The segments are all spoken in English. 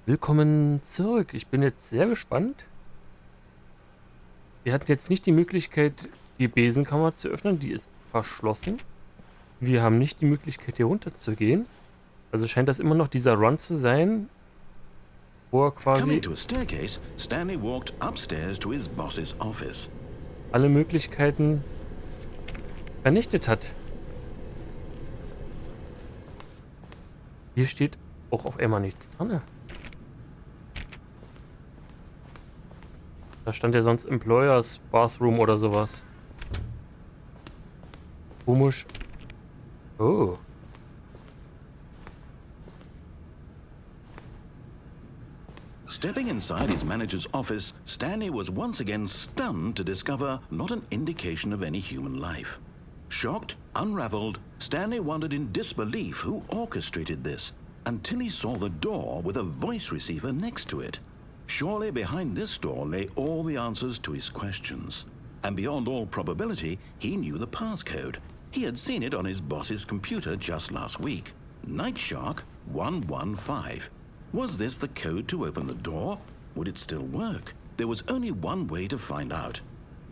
Willkommen zurück. Ich bin jetzt sehr gespannt. Wir hatten jetzt nicht die Möglichkeit, die Besenkammer zu öffnen. Die ist verschlossen. Wir haben nicht die Möglichkeit, hier runter zu gehen. Also scheint das immer noch dieser Run zu sein, wo er Coming quasi to a staircase, Stanley walked upstairs to his boss's office. alle Möglichkeiten vernichtet hat. Hier steht auch auf einmal nichts dran. Da stand ja sonst Employers Bathroom oder sowas. Komisch. Oh. Stepping inside his manager's office, Stanley was once again stunned to discover not an indication of any human life. Shocked, unraveled, Stanley wondered in disbelief who orchestrated this, until he saw the door with a voice receiver next to it. Surely behind this door lay all the answers to his questions. And beyond all probability, he knew the passcode. He had seen it on his boss's computer just last week. Night Shark 115. Was this the code to open the door? Would it still work? There was only one way to find out.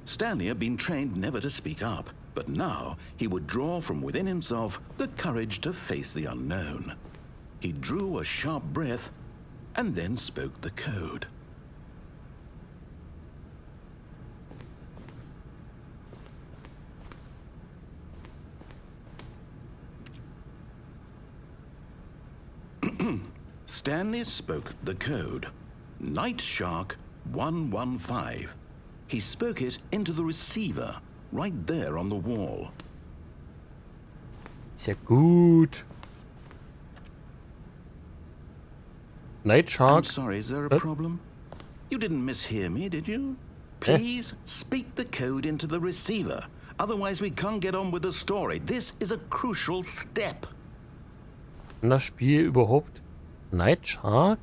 Stanley had been trained never to speak up, but now he would draw from within himself the courage to face the unknown. He drew a sharp breath and then spoke the code. Stanley spoke the code. Night Shark 115. He spoke it into the receiver, right there on the wall. Sehr gut. Night Shark. I'm sorry, is there a problem? You didn't mishear me, did you? Please speak the code into the receiver. Otherwise we can't get on with the story. This is a crucial step. Kann das Spiel überhaupt Night Shark?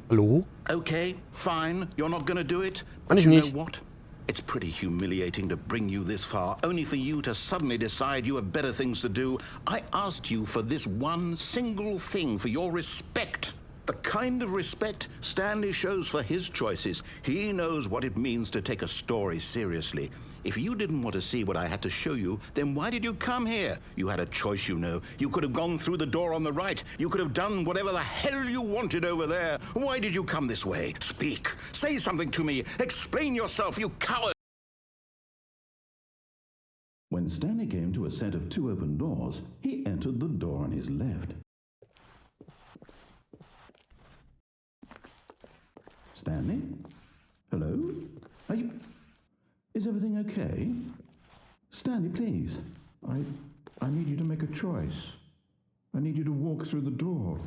Hallo? Okay, fine. You're not gonna do it. Kann But ich you know nicht. what? It's pretty humiliating to bring you this far, only for you to suddenly decide you have better things to do. I asked you for this one single thing, for your respect. The kind of respect Stanley shows for his choices. He knows what it means to take a story seriously. If you didn't want to see what I had to show you, then why did you come here? You had a choice, you know. You could have gone through the door on the right. You could have done whatever the hell you wanted over there. Why did you come this way? Speak. Say something to me. Explain yourself, you coward. When Stanley came to a set of two open doors, he entered the door on his left. Stanley? Hello? Are you... Is everything okay? Stanley, please. I need you to make a choice. I need you to walk through the door.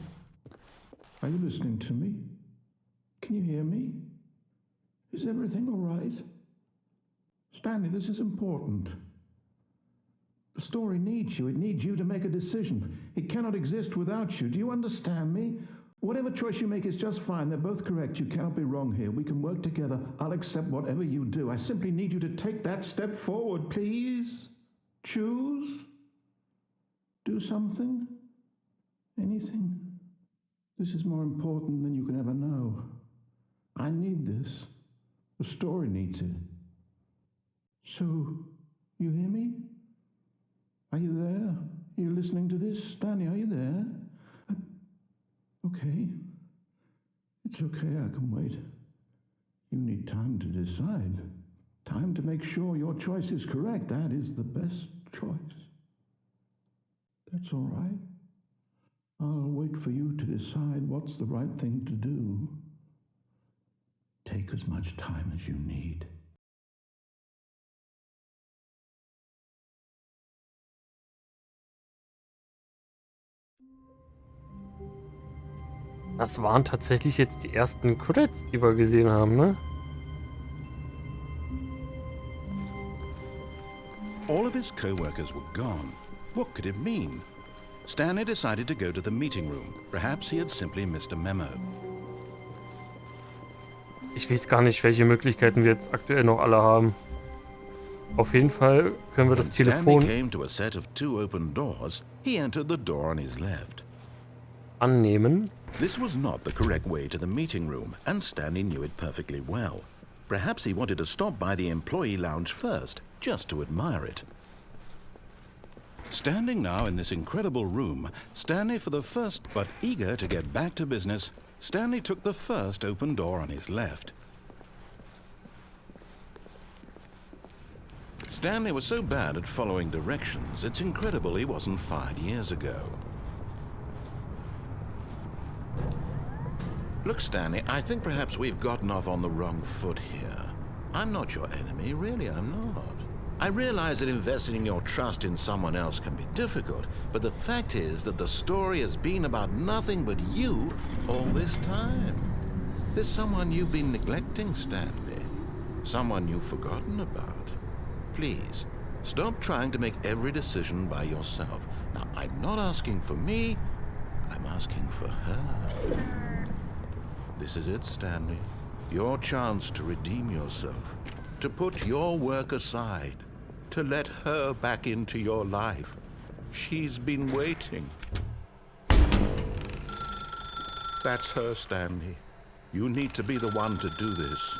Are you listening to me? Can you hear me? Is everything all right? Stanley, this is important. The story needs you. It needs you to make a decision. It cannot exist without you. Do you understand me? Whatever choice you make is just fine. They're both correct. You cannot be wrong here. We can work together. I'll accept whatever you do. I simply need you to take that step forward, please. Choose. Do something. Anything. This is more important than you can ever know. I need this. The story needs it. So, you hear me? Are you there? Are you listening to this? Stanley, are you there? Okay. It's okay, I can wait. You need time to decide. Time to make sure your choice is correct. That is the best choice. That's all right. I'll wait for you to decide what's the right thing to do. Take as much time as you need. Das waren tatsächlich jetzt die ersten Credits, die wir gesehen haben, ne? All of his co-workers were gone. What could it mean? Stanley decided to go to the meeting room. Perhaps he had simply missed a memo. Ich weiß gar nicht, welche Möglichkeiten wir jetzt aktuell noch alle haben. Auf jeden Fall können wir das When Stanley Telefon came to a set of two open doors, he entered the door on his left. annehmen. This was not the correct way to the meeting room, and Stanley knew it perfectly well. Perhaps he wanted to stop by the employee lounge first, just to admire it. Standing now in this incredible room, Stanley for the first, but eager to get back to business, Stanley took the first open door on his left. Stanley was so bad at following directions, it's incredible he wasn't fired years ago. Look, Stanley, I think perhaps we've gotten off on the wrong foot here. I'm not your enemy, really, I'm not. I realize that investing your trust in someone else can be difficult, but the fact is that the story has been about nothing but you all this time. There's someone you've been neglecting, Stanley. Someone you've forgotten about. Please, stop trying to make every decision by yourself. Now, I'm not asking for me, I'm asking for her. This is it, Stanley. Your chance to redeem yourself, to put your work aside, to let her back into your life. She's been waiting. That's her, Stanley. You need to be the one to do this.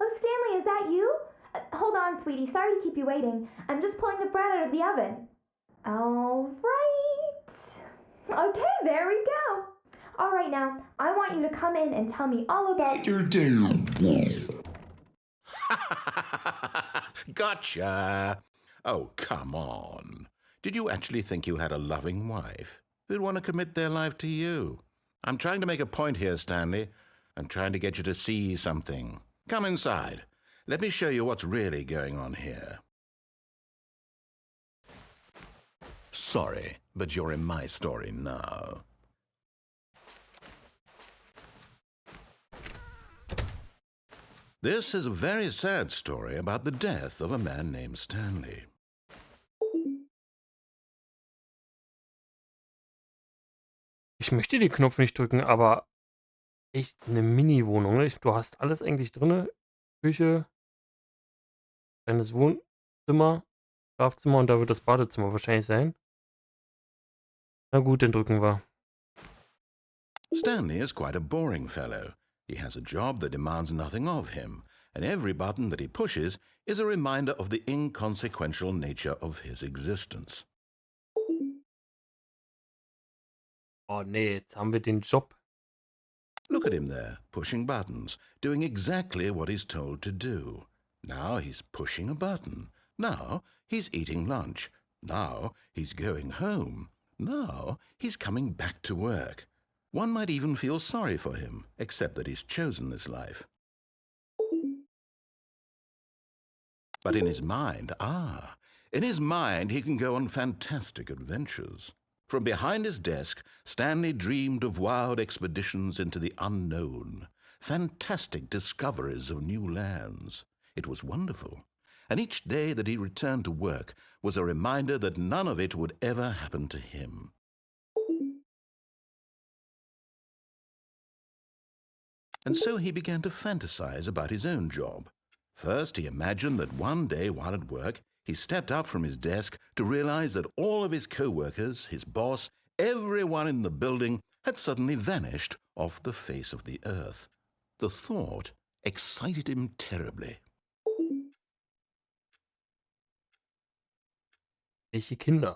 Oh, Stanley, is that you? Hold on, sweetie. Sorry to keep you waiting. I'm just pulling the bread out of the oven. All right. Okay, there we go. All right, now, I want you to come in and tell me all about your day. Gotcha. Oh, come on. Did you actually think you had a loving wife who'd want to commit their life to you? I'm trying to make a point here, Stanley. I'm trying to get you to see something. Come inside. Let me show you what's really going on here. Sorry, but you're in my story now. This is a very sad story about the death of a man named Stanley. Ich möchte den Knopf nicht drücken, aber echt eine Mini-Wohnung. Ne? Du hast alles eigentlich drin. Küche, kleines Wohnzimmer, Schlafzimmer und da wird das Badezimmer wahrscheinlich sein. Na gut, den drücken wir. Stanley is quite a boring fellow. He has a job that demands nothing of him, and every button that he pushes is a reminder of the inconsequential nature of his existence. Oh nee, jetzt haben wir den Job. Look at him there, pushing buttons, doing exactly what he's told to do. Now he's pushing a button. Now he's eating lunch. Now he's going home. Now he's coming back to work. One might even feel sorry for him, except that he's chosen this life. But in his mind, he can go on fantastic adventures. From behind his desk, Stanley dreamed of wild expeditions into the unknown, fantastic discoveries of new lands. It was wonderful, and each day that he returned to work was a reminder that none of it would ever happen to him. And so he began to fantasize about his own job. First, he imagined that one day while at work, he stepped up from his desk to realize that all of his co-workers, his boss, everyone in the building had suddenly vanished off the face of the earth. The thought excited him terribly. Welche Kinder?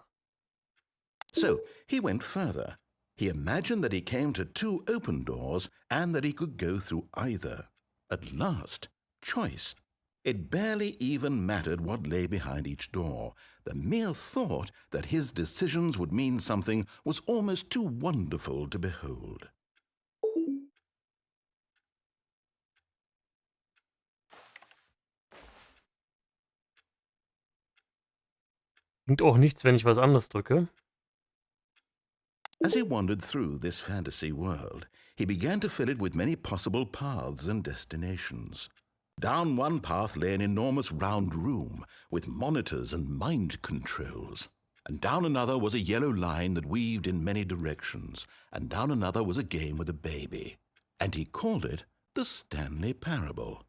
So he went further. He imagined that he came to two open doors and that he could go through either. At last, choice. It barely even mattered what lay behind each door. The mere thought that his decisions would mean something was almost too wonderful to behold. Bringt auch nichts, wenn ich was anderes drücke. As he wandered through this fantasy world, he began to fill it with many possible paths and destinations. Down one path lay an enormous round room with monitors and mind controls. And down another was a yellow line that weaved in many directions. And down another was a game with a baby. And he called it the Stanley Parable.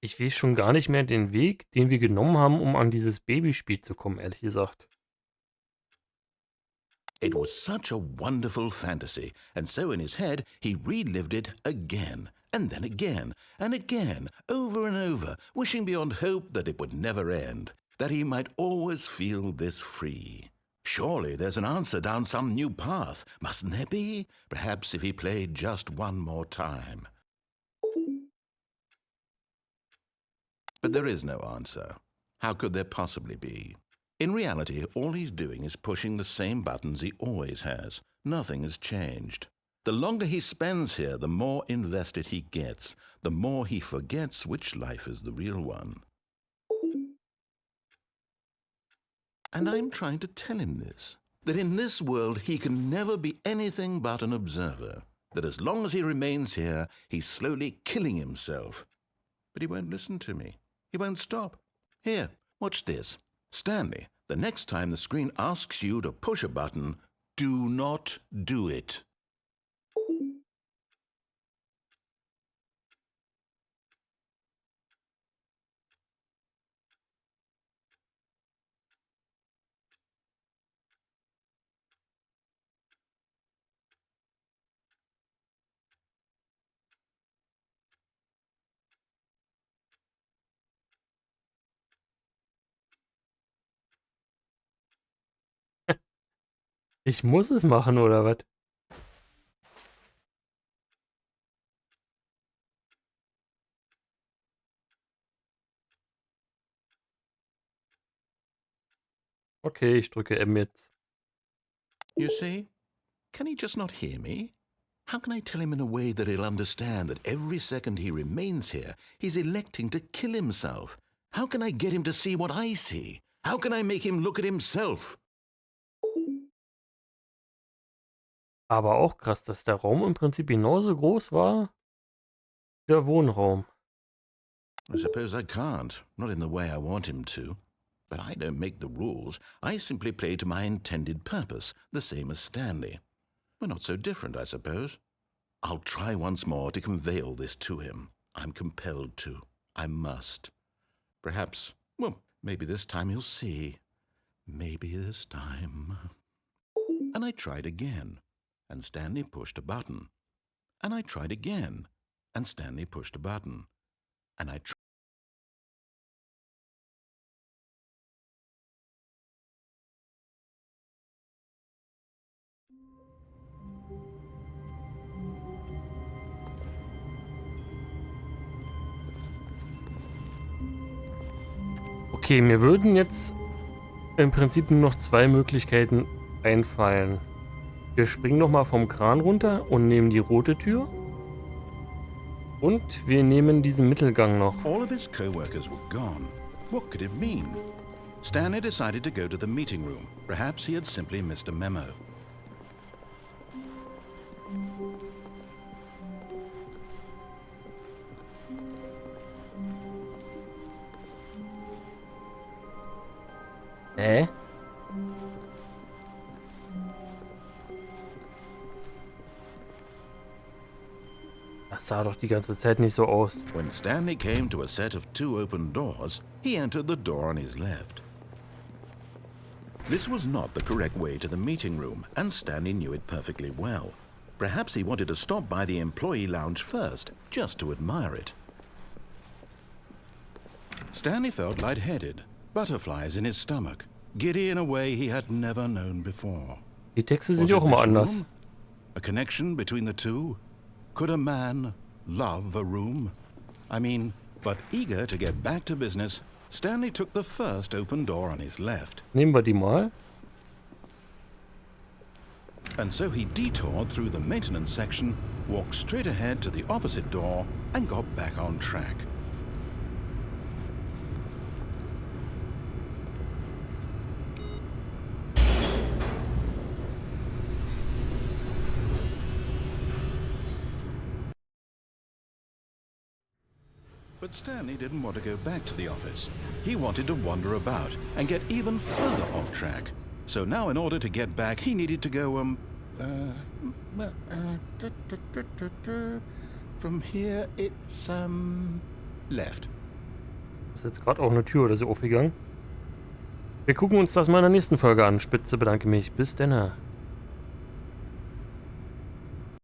Ich weiß schon gar nicht mehr den Weg, den wir genommen haben, um an dieses Babyspiel zu kommen, ehrlich gesagt. It was such a wonderful fantasy, and so in his head he relived it again, and then again, and again, over and over, wishing beyond hope that it would never end, that he might always feel this free. Surely there's an answer down some new path, mustn't there be? Perhaps if he played just one more time. But there is no answer. How could there possibly be? In reality, all he's doing is pushing the same buttons he always has. Nothing has changed. The longer he spends here, the more invested he gets, the more he forgets which life is the real one. And I'm trying to tell him this, that in this world he can never be anything but an observer, that as long as he remains here, he's slowly killing himself. But he won't listen to me. He won't stop. Here, watch this. Stanley, the next time the screen asks you to push a button, do not do it. Ich muss es machen, oder was? Okay, ich drücke M jetzt. You see? Can he just not hear me? How can I tell him in a way that he'll understand that every second he remains here, he's electing to kill himself? How can I get him to see what I see? How can I make him look at himself? Aber auch krass, dass der Raum im Prinzip genauso groß war wie der Wohnraum. I suppose I can't, not in the way I want him to. But I don't make the rules. I simply play to my intended purpose, the same as Stanley. We're not so different, I suppose. I'll try once more to convey all this to him. I'm compelled to. I must. Perhaps, well, maybe this time he'll see. Maybe this time. And I tried again, and Stanley pushed a button. And I tried again, and Stanley pushed a button. And I tried. Okay, mir würden jetzt im Prinzip nur noch zwei Möglichkeiten einfallen. Wir springen nochmal vom Kran runter und nehmen die rote Tür. Und wir nehmen diesen Mittelgang noch. All of his co-workers were gone. What could it mean? Stanley decided to go to the meeting room. Perhaps he had simply missed a memo. Das sah doch die ganze Zeit nicht so aus. When Stanley came to a set of two open doors, he entered the door on his left. This was not the correct way to the meeting room, and Stanley knew it perfectly well. Perhaps he wanted to stop by the employee lounge first, just to admire it. Stanley felt lightheaded, butterflies in his stomach, giddy in a way he had never known before. Die Texte Was sind ja it auch immer this anders. room? A connection between the two? Could a man love a room? I mean, but eager to get back to business, Stanley took the first open door on his left. Nehmen wir die mal. And so he detoured through the maintenance section, walked straight ahead to the opposite door, and got back on track. But Stanley didn't want to go back to the office. He wanted to wander about and get even further off track. So now in order to get back, he needed to go, from here it's, left. Ist jetzt gerade auch eine Tür oder so aufgegangen. Wir gucken uns das mal in der nächsten Folge an. Spitze, bedanke mich. Bis denn.